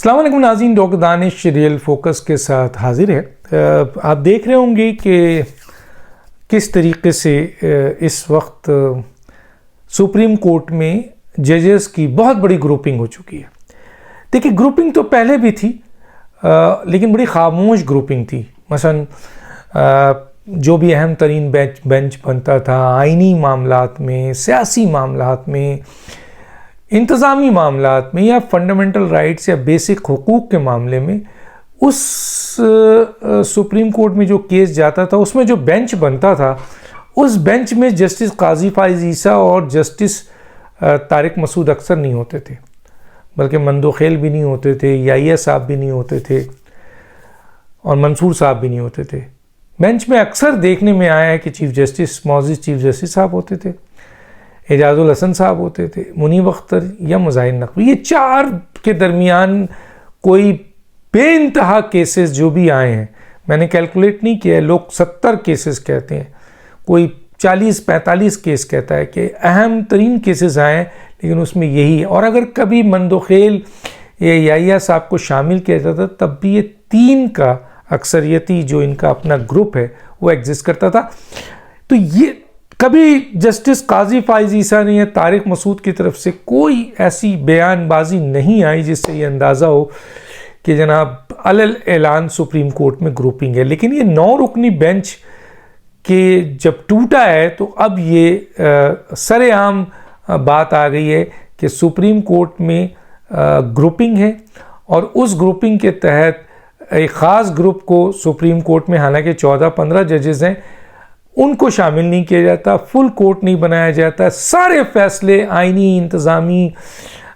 अस्सलाम वालेकुम नाज़रीन, डॉक्टर दानिश रियल फोकस के साथ हाजिर है। आप देख रहे होंगे कि किस तरीके से इस वक्त सुप्रीम कोर्ट में जजेस की बहुत बड़ी ग्रुपिंग हो चुकी है। देखिए, ग्रुपिंग तो पहले भी थी, लेकिन बड़ी खामोश ग्रुपिंग थी। मसलन जो भी अहम तरीन बेंच बनता था आइनी मामलात में, सियासी मामलात में, इंतज़ामी मामलात में या फंडामेंटल राइट्स या बेसिक हुकूक के मामले में, उस सुप्रीम कोर्ट में जो केस जाता था उसमें जो बेंच बनता था, उस बेंच में जस्टिस काजी फाइज ईसा और जस्टिस तारिक मसूद अक्सर नहीं होते थे, बल्कि मंदोखेल भी नहीं होते थे, याहिया साहब भी नहीं होते थे और मंसूर साहब भी नहीं होते थे। बेंच में अक्सर देखने में आया है कि चीफ जस्टिस, मौजूद चीफ जस्टिस साहब होते थे, एजाजुल हसन साहब होते थे, मुनीब अख्तर या मुज़ाहिर नकवी। ये चार के दरमियान कोई बेइंतहा केसेस जो भी आए हैं, मैंने कैलकुलेट नहीं किया है, लोग 70 केसेस कहते हैं, कोई 40-45 केस कहता है कि अहम तरीन केसेस आए हैं, लेकिन उसमें यही है। और अगर कभी मंदोखेल या याहिया साहब को शामिल किया जाता तब भी ये तीन का अक्सरियती जो इनका अपना ग्रुप है वो एग्जिस्ट करता था। तो ये कभी जस्टिस काजी फाइज ईसा ने या तारिक मसूद की तरफ से कोई ऐसी बयानबाजी नहीं आई जिससे ये अंदाज़ा हो कि जनाब अलल ऐलान सुप्रीम कोर्ट में ग्रुपिंग है। लेकिन ये 9 रुकनी बेंच के जब टूटा है तो अब ये सरेआम बात आ गई है कि सुप्रीम कोर्ट में ग्रुपिंग है और उस ग्रुपिंग के तहत एक ख़ास ग्रुप को सुप्रीम कोर्ट में, हालांकि 14-15 जजेस हैं, उनको शामिल नहीं किया जाता, फुल कोर्ट नहीं बनाया जाता। सारे फैसले आइनी, इंतज़ामी,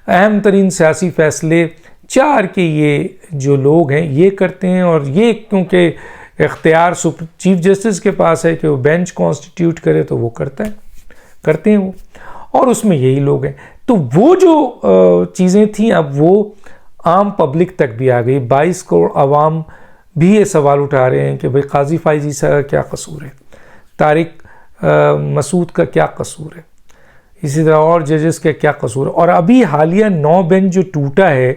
अहम तरीन सियासी फैसले 4 के ये जो लोग हैं ये करते हैं। और ये क्योंकि इख्तियार चीफ जस्टिस के पास है कि वो बेंच कॉन्स्टिट्यूट करे तो वो करते हैं वो, और उसमें यही लोग हैं। तो वो जो चीज़ें थी अब वो आम पब्लिक तक भी आ गई। 22 करोड़ आवाम भी ये सवाल उठा रहे हैं कि भाई काजी फाइज ईसा का क्या कसूर है, तारिक मसूद का क्या कसूर है, इसी तरह और जजेस का क्या कसूर है। और अभी हालिया 9 बेंच जो टूटा है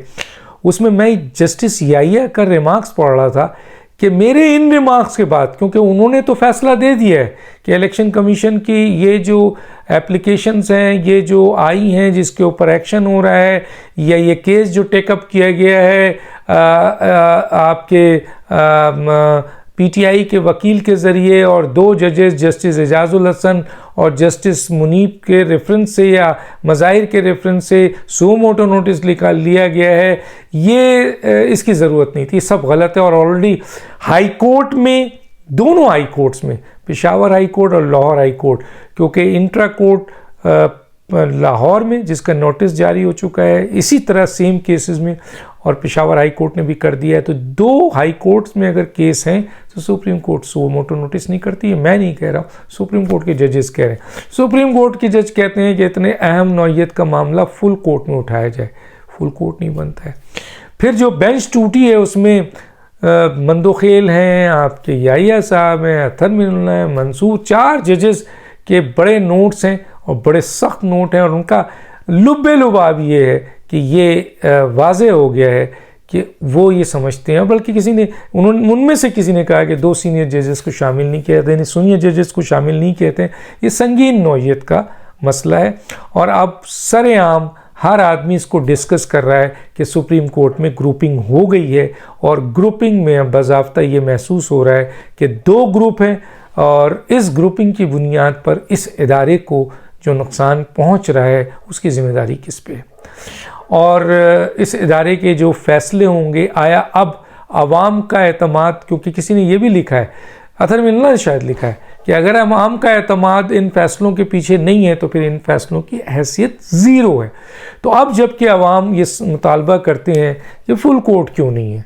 उसमें मैं जस्टिस याहिया का रिमार्क्स पढ़ रहा था कि मेरे इन रिमार्क्स के बाद, क्योंकि उन्होंने तो फैसला दे दिया है कि इलेक्शन कमीशन की ये जो एप्लीकेशंस हैं, ये जो आई हैं जिसके ऊपर एक्शन हो रहा है, या ये केस जो टेकअप किया गया है आपके पीटीआई के वकील के ज़रिए और 2 जजेस जस्टिस एजाजुल हसन और जस्टिस मुनीब के रेफरेंस से या मज़ाहिर के रेफरेंस से सो मोटो नोटिस लिया गया है, ये इसकी ज़रूरत नहीं थी, सब गलत है। और ऑलरेडी हाई कोर्ट में, दोनों हाई कोर्ट्स में, पेशावर हाई कोर्ट और लाहौर हाई कोर्ट, क्योंकि इंट्रा कोर्ट लाहौर में जिसका नोटिस जारी हो चुका है, इसी तरह सेम केसेस में, और पेशावर हाई कोर्ट ने भी कर दिया है। तो 2 हाई कोर्ट्स में अगर केस हैं तो सुप्रीम कोर्ट सो मोटो नोटिस नहीं करती है। मैं नहीं कह रहा हूँ, सुप्रीम कोर्ट के जजेस कह रहे हैं। सुप्रीम कोर्ट के जज कहते हैं कि इतने अहम नौइयत का मामला फुल कोर्ट में उठाया जाए, फुल कोर्ट नहीं बनता है। फिर जो बेंच टूटी है उसमें मंदोखेल हैं, आपके याहिया साहब हैं, अतर मिल्ला है, मंसूर, 4 जजेस के बड़े नोट्स हैं और बड़े सख्त नोट हैं। और उनका लुब्बे लुबाब ये है कि ये वाज़े हो गया है कि वो ये समझते हैं, बल्कि किसी ने, उनमें से किसी ने कहा कि 2 सीनियर जजेस को शामिल नहीं किया जाता, सीनियर जजेस को शामिल नहीं कहते हैं। ये संगीन नौइयत का मसला है और अब सरेआम हर आदमी इसको डिस्कस कर रहा है कि सुप्रीम कोर्ट में ग्रुपिंग हो गई है। और ग्रुपिंग में अब बाज़ाब्ता ये महसूस हो रहा है कि 2 ग्रुप हैं और इस ग्रुपिंग की बुनियाद पर इस इदारे को जो नुकसान पहुंच रहा है उसकी ज़िम्मेदारी किस पे है, और इस इदारे के जो फैसले होंगे, आया अब आवाम का एतमाद, क्योंकि किसी ने ये भी लिखा है, अतर मिल्ला ने शायद लिखा है कि अगर आवाम का एतमाद इन फैसलों के पीछे नहीं है तो फिर इन फैसलों की हैसियत ज़ीरो है। तो अब जबकि आवाम ये मुतालबा करते हैं कि फुल कोर्ट क्यों नहीं है,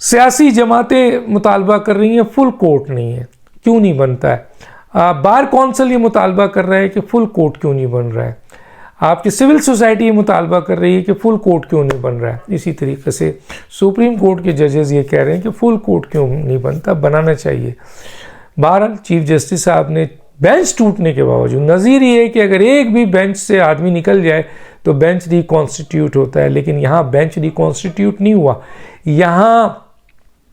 सियासी जमातें मुतालबा कर रही हैं फुल कोर्ट नहीं है, क्यों नहीं बनता है, बार कौंसिल ये मुतालबा कर रहा है कि फुल कोर्ट क्यों नहीं बन रहा है, आपकी सिविल सोसाइटी ये मुतालबा कर रही है कि फुल कोर्ट क्यों नहीं बन रहा है। इसी तरीके से सुप्रीम कोर्ट के जजेस ये कह रहे हैं कि फुल कोर्ट क्यों नहीं बनता, बनाना चाहिए। बहरहाल चीफ जस्टिस साहब ने बेंच टूटने के बावजूद, नज़ीर ये है कि अगर एक भी बेंच से आदमी निकल जाए तो बेंच रिकॉन्स्टिट्यूट होता है, लेकिन यहाँ बेंच रिकॉन्स्टिट्यूट नहीं हुआ। यहाँ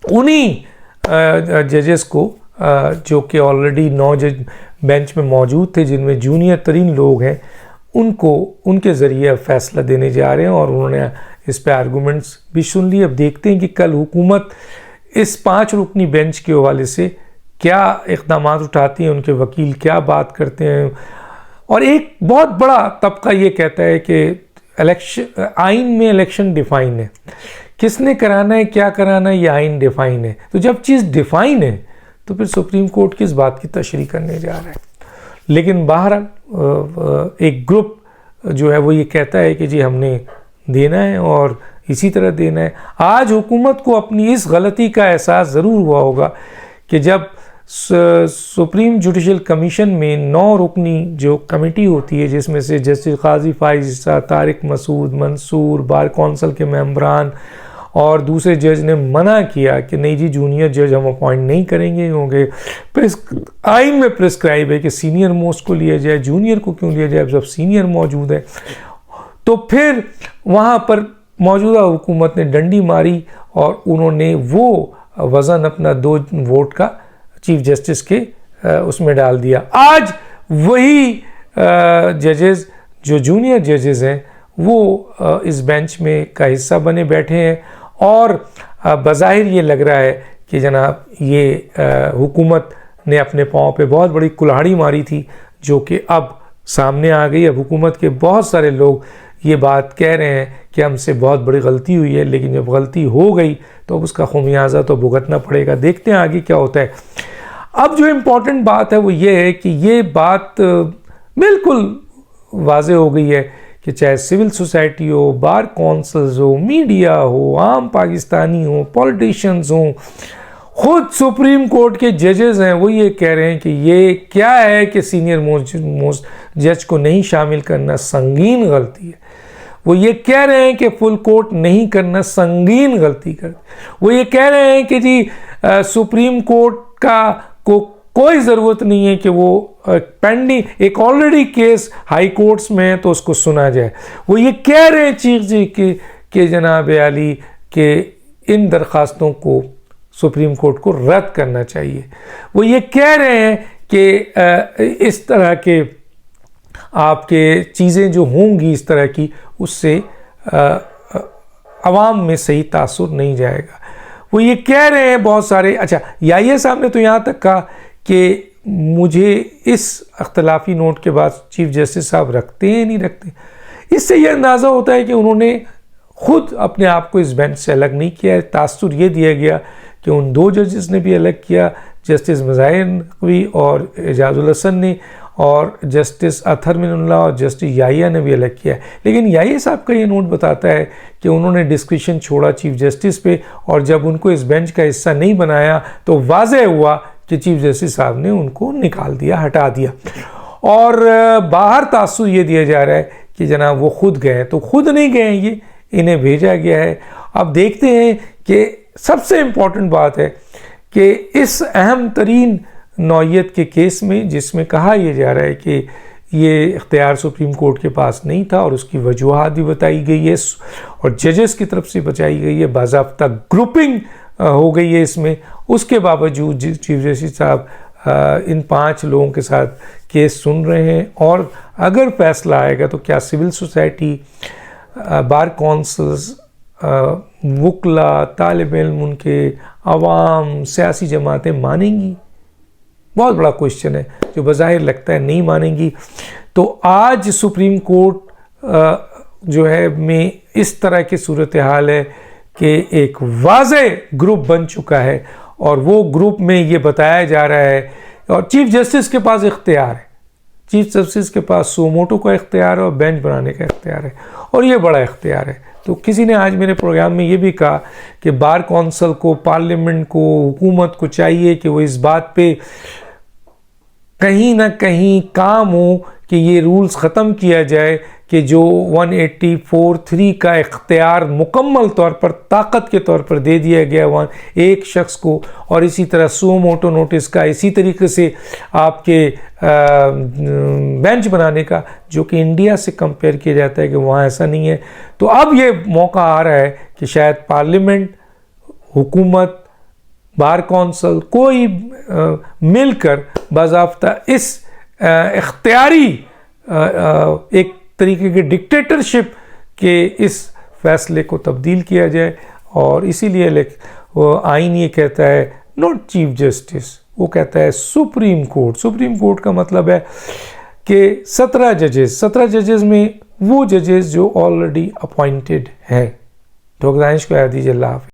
उन्हीं जजेस को जो कि ऑलरेडी 9 जज बेंच में मौजूद थे, जिनमें जूनियर तरीन लोग हैं, उनको उनके ज़रिए अब फैसला देने जा रहे हैं और उन्होंने इस पे आर्गूमेंट्स भी सुन लिए। अब देखते हैं कि कल हुकूमत इस 5 रुकनी बेंच के हवाले से क्या इक़दाम उठाती हैं, उनके वकील क्या बात करते हैं। और एक बहुत बड़ा तबका ये कहता है कि इलेक्शन, आइन में इलेक्शन डिफ़ाइन है, किसने कराना है क्या कराना है ये आइन डिफ़ाइन है। तो जब चीज़ डिफ़ाइन है तो फिर सुप्रीम कोर्ट किस बात की तशरीह करने जा रहा है। लेकिन बाहर एक ग्रुप जो है वो ये कहता है कि जी हमने देना है और इसी तरह देना है। आज हुकूमत को अपनी इस गलती का एहसास ज़रूर हुआ होगा कि जब सुप्रीम जुडिशल कमीशन में 9 रुकनी जो कमेटी होती है, जिसमें से जस्टिस काजी फाइज, तारिक मसूद, मंसूर, बार कौंसिल के मेंबरान और दूसरे जज ने मना किया कि नहीं जी जूनियर जज हम अपॉइंट नहीं करेंगे, क्योंकि आइन में प्रिस्क्राइब है कि सीनियर मोस्ट को लिया जाए, जूनियर को क्यों लिया जाए जब सीनियर मौजूद है। तो फिर वहाँ पर मौजूदा हुकूमत ने डंडी मारी और उन्होंने वो वज़न अपना 2 वोट का चीफ जस्टिस के उसमें डाल दिया। आज वही जजेस जो जूनियर जजेस हैं वो इस बेंच में का हिस्सा बने बैठे हैं और बज़ाहिर ये लग रहा है कि जनाब ये हुकूमत ने अपने पाँव पे बहुत बड़ी कुल्हाड़ी मारी थी, जो कि अब सामने आ गई। अब हुकूमत के बहुत सारे लोग ये बात कह रहे हैं कि हमसे बहुत बड़ी गलती हुई है, लेकिन जब गलती हो गई तो अब उसका खुमियाजा तो भुगतना पड़ेगा। देखते हैं आगे क्या होता है। अब जो इम्पोर्टेंट बात है वो ये है कि ये बात बिल्कुल वाज़े हो गई है कि चाहे सिविल सोसाइटी हो, बार कौंसल्स हो, मीडिया हो, आम पाकिस्तानी हो, पॉलिटिशियंस हो, खुद सुप्रीम कोर्ट के जजेस हैं, वो ये कह रहे हैं कि ये क्या है कि सीनियर मोस्ट जज को नहीं शामिल करना संगीन गलती है। वो ये कह रहे हैं कि फुल कोर्ट नहीं करना संगीन गलती कर। वो ये कह रहे हैं कि जी सुप्रीम कोर्ट को कोई ज़रूरत नहीं है कि वो पेंडिंग एक ऑलरेडी केस हाई कोर्ट्स में है तो उसको सुना जाए। वो ये कह रहे हैं चीफ जी कि जनाब आली के इन दरख्वास्तों को सुप्रीम कोर्ट को रद्द करना चाहिए। वो ये कह रहे हैं कि इस तरह के आपके चीज़ें जो होंगी इस तरह की, उससे अवाम में सही तासुर नहीं जाएगा। वो ये कह रहे हैं बहुत सारे। अच्छा, याहिया साहब ने तो यहाँ तक कहा कि मुझे इस अख्तलाफी नोट के बाद चीफ जस्टिस साहब रखते हैं नहीं रखते। इससे यह अंदाज़ा होता है कि उन्होंने खुद अपने आप को इस बेंच से अलग नहीं किया है। तासुर ये दिया गया कि उन 2 जजेस ने भी अलग किया, जस्टिस मज़ाहिर नकवी और एजाजुल हसन ने, और जस्टिस अतहर मिनुल्लाह और जस्टिस याहिया ने भी अलग किया है। लेकिन याहिया साहब का ये नोट बताता है कि उन्होंने डिस्क्रिशन छोड़ा चीफ जस्टिस पे, और जब उनको इस बेंच का हिस्सा नहीं बनाया तो वाज़ेह हुआ कि चीफ जस्टिस साहब ने उनको निकाल दिया, हटा दिया। और बाहर तासुर ये दिया जा रहा है कि जनाब वो खुद गए, तो खुद नहीं गए, ये इन्हें भेजा गया है। अब देखते हैं कि सबसे इम्पॉर्टेंट बात है कि इस अहम तरीन नौइयत के केस में, जिसमें कहा यह जा रहा है कि ये इख्तियार सुप्रीम कोर्ट के पास नहीं था और उसकी वजूहात भी बताई गई है और जजेस की तरफ से बचाई गई है, बाज़ाब्ता ग्रुपिंग हो गई है इसमें, उसके बावजूद चीफ जस्टिस साहब इन 5 लोगों के साथ केस सुन रहे हैं। और अगर फैसला आएगा तो क्या सिविल सोसाइटी, बार कौंसल्स, वकला, तालिब इल्म, उनके अवाम, सियासी जमातें मानेंगी? बहुत बड़ा क्वेश्चन है जो बज़ाहिर लगता है नहीं मानेंगी। तो आज सुप्रीम कोर्ट जो है में इस तरह की सूरत हाल है कि एक वाज़े ग्रुप बन चुका है और वो ग्रुप में ये बताया जा रहा है, और चीफ जस्टिस के पास इख्तियार है, चीफ जस्टिस के पास सुमोटो का इख्तियार है और बेंच बनाने का इख्तियार है, और ये बड़ा इख्तियार है। तो किसी ने आज मेरे प्रोग्राम में ये भी कहा कि बार कौंसिल को, पार्लियामेंट को, हुकूमत को चाहिए कि वो इस बात पे कहीं ना कहीं काम हो कि ये रूल्स ख़त्म किया जाए कि जो 184(3) का इख्तियार मुकम्मल तौर पर ताकत के तौर पर दे दिया गया एक शख्स को, और इसी तरह सो मोटो नोटिस का, इसी तरीके से आपके बेंच बनाने का, जो कि इंडिया से कंपेयर किया जाता है कि वहाँ ऐसा नहीं है। तो अब ये मौका आ रहा है कि शायद पार्लियामेंट, हुकूमत, बार कौंसल कोई मिलकर बाज़ाब्ता इस इख्तियारी एक तरीके के डिक्टेटरशिप के इस फैसले को तब्दील किया जाए। और इसीलिए आइन ये कहता है नॉट चीफ जस्टिस, वो कहता है सुप्रीम कोर्ट। सुप्रीम कोर्ट का मतलब है कि 17 जजेस में वो जजेस जो ऑलरेडी अपॉइंटेड हैं। डॉक्टर दानिश को याद दीजिए। अल्लाह हाफ़िज़।